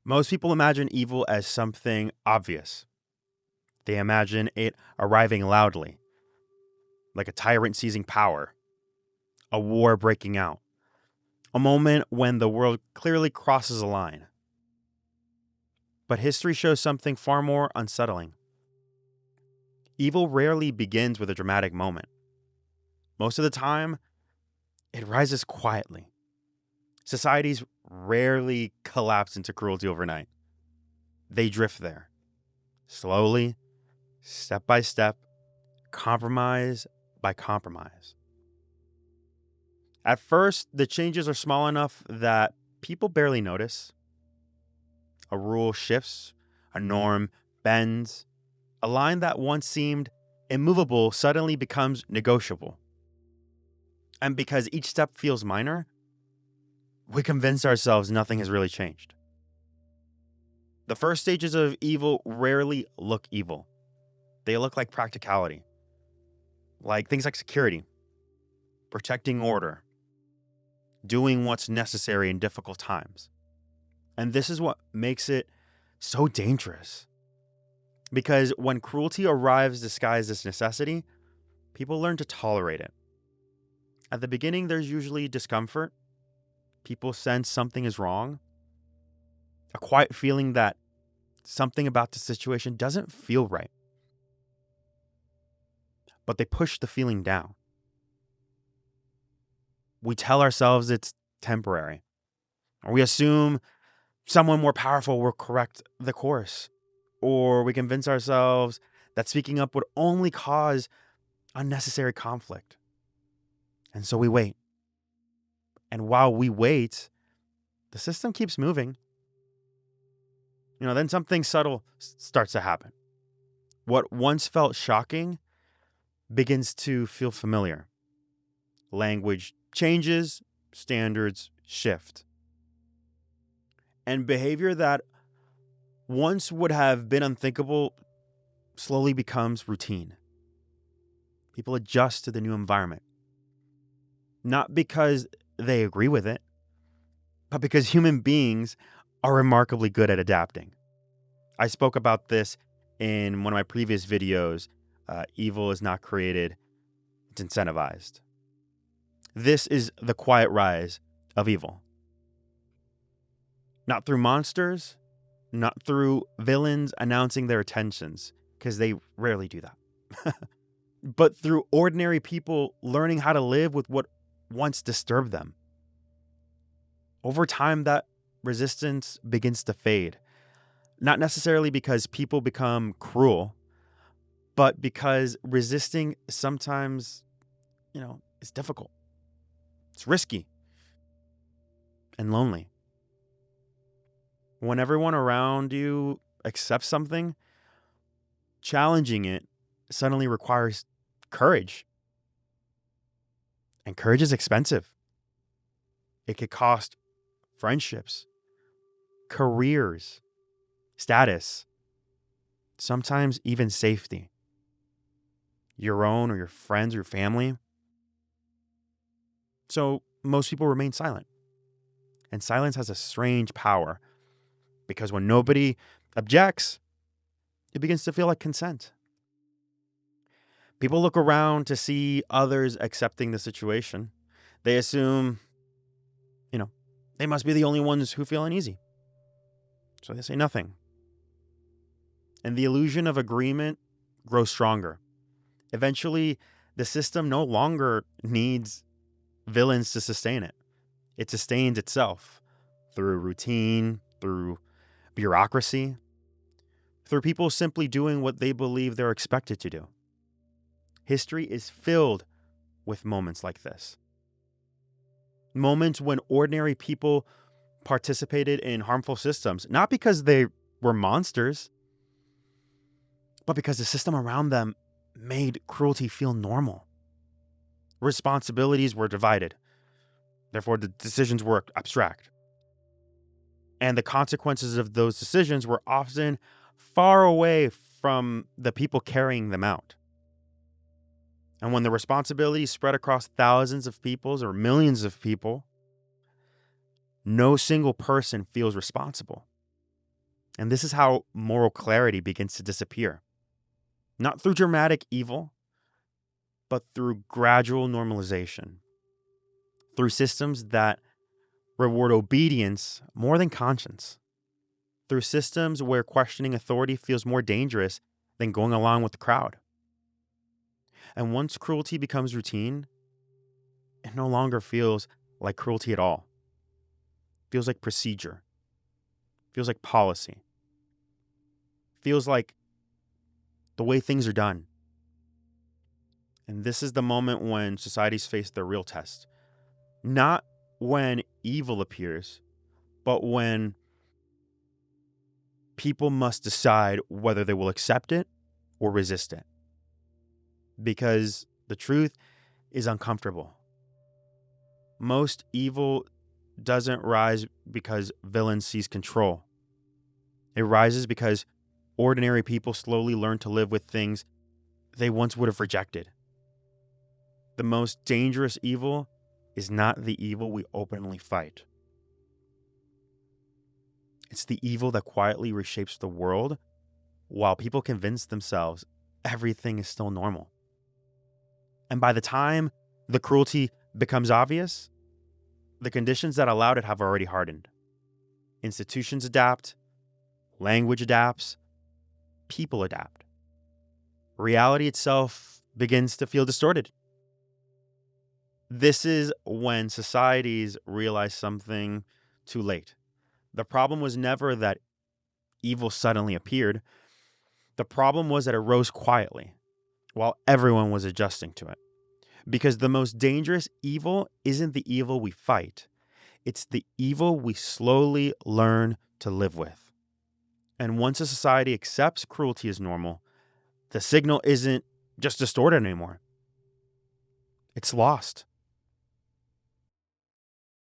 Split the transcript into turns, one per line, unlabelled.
Most people imagine evil as something obvious. They imagine it arriving loudly, like a tyrant seizing power, a war breaking out, a moment when the world clearly crosses a line. But history shows something far more unsettling. Evil rarely begins with a dramatic moment. Most of the time, it rises quietly. Societies rarely collapse into cruelty overnight. They drift there, slowly, step by step, compromise by compromise. At first, the changes are small enough that people barely notice. A rule shifts, a norm bends, a line that once seemed immovable suddenly becomes negotiable. And because each step feels minor, we convince ourselves nothing has really changed. The first stages of evil rarely look evil. They look like practicality, like things like security, protecting order, doing what's necessary in difficult times. And this is what makes it so dangerous. Because when cruelty arrives disguised as necessity, people learn to tolerate it. At the beginning, there's usually discomfort. People sense something is wrong. A quiet feeling that something about the situation doesn't feel right. But they push the feeling down. We tell ourselves it's temporary. Or we assume someone more powerful will correct the course. Or we convince ourselves that speaking up would only cause unnecessary conflict. And so we wait. And while we wait, the system keeps moving. Then something subtle starts to happen. What once felt shocking begins to feel familiar. Language changes, standards shift. And behavior that once would have been unthinkable slowly becomes routine. People adjust to the new environment. Not because they agree with it, but because human beings are remarkably good at adapting. I spoke about this in one of my previous videos. Evil is not created, it's incentivized. This is the quiet rise of evil. Not through monsters, not through villains announcing their intentions, because they rarely do that. But through ordinary people learning how to live with what once disturbed them. Over time, that resistance begins to fade. Not necessarily because people become cruel, but because resisting sometimes, is difficult. It's risky and lonely. When everyone around you accepts something, challenging it suddenly requires courage. And courage is expensive. It could cost friendships, careers, status, sometimes even safety. Your own or your friends or your family. So most people remain silent. And silence has a strange power because when nobody objects, it begins to feel like consent. People look around to see others accepting the situation. They assume, they must be the only ones who feel uneasy. So they say nothing. And the illusion of agreement grows stronger. Eventually, the system no longer needs villains to sustain it. It sustains itself through routine, through bureaucracy, through people simply doing what they believe they're expected to do. History is filled with moments like this. Moments when ordinary people participated in harmful systems, not because they were monsters, but because the system around them made cruelty feel normal. Responsibilities were divided. Therefore, the decisions were abstract. And the consequences of those decisions were often far away from the people carrying them out. And when the responsibility spread across thousands of people or millions of people, no single person feels responsible. And this is how moral clarity begins to disappear. Not through dramatic evil, but through gradual normalization. Through systems that reward obedience more than conscience. Through systems where questioning authority feels more dangerous than going along with the crowd. And once cruelty becomes routine, it no longer feels like cruelty at all. It feels like procedure. It feels like policy. It feels like the way things are done. And this is the moment when societies face their real test. Not when evil appears, but when people must decide whether they will accept it or resist it. Because the truth is uncomfortable. Most evil doesn't rise because villains seize control. It rises because ordinary people slowly learn to live with things they once would have rejected. The most dangerous evil is not the evil we openly fight. It's the evil that quietly reshapes the world while people convince themselves everything is still normal. And by the time the cruelty becomes obvious, the conditions that allowed it have already hardened. Institutions adapt, language adapts, people adapt. Reality itself begins to feel distorted. This is when societies realize something too late. The problem was never that evil suddenly appeared. The problem was that it rose quietly while everyone was adjusting to it. Because the most dangerous evil isn't the evil we fight. It's the evil we slowly learn to live with. And once a society accepts cruelty as normal, the signal isn't just distorted anymore. It's lost.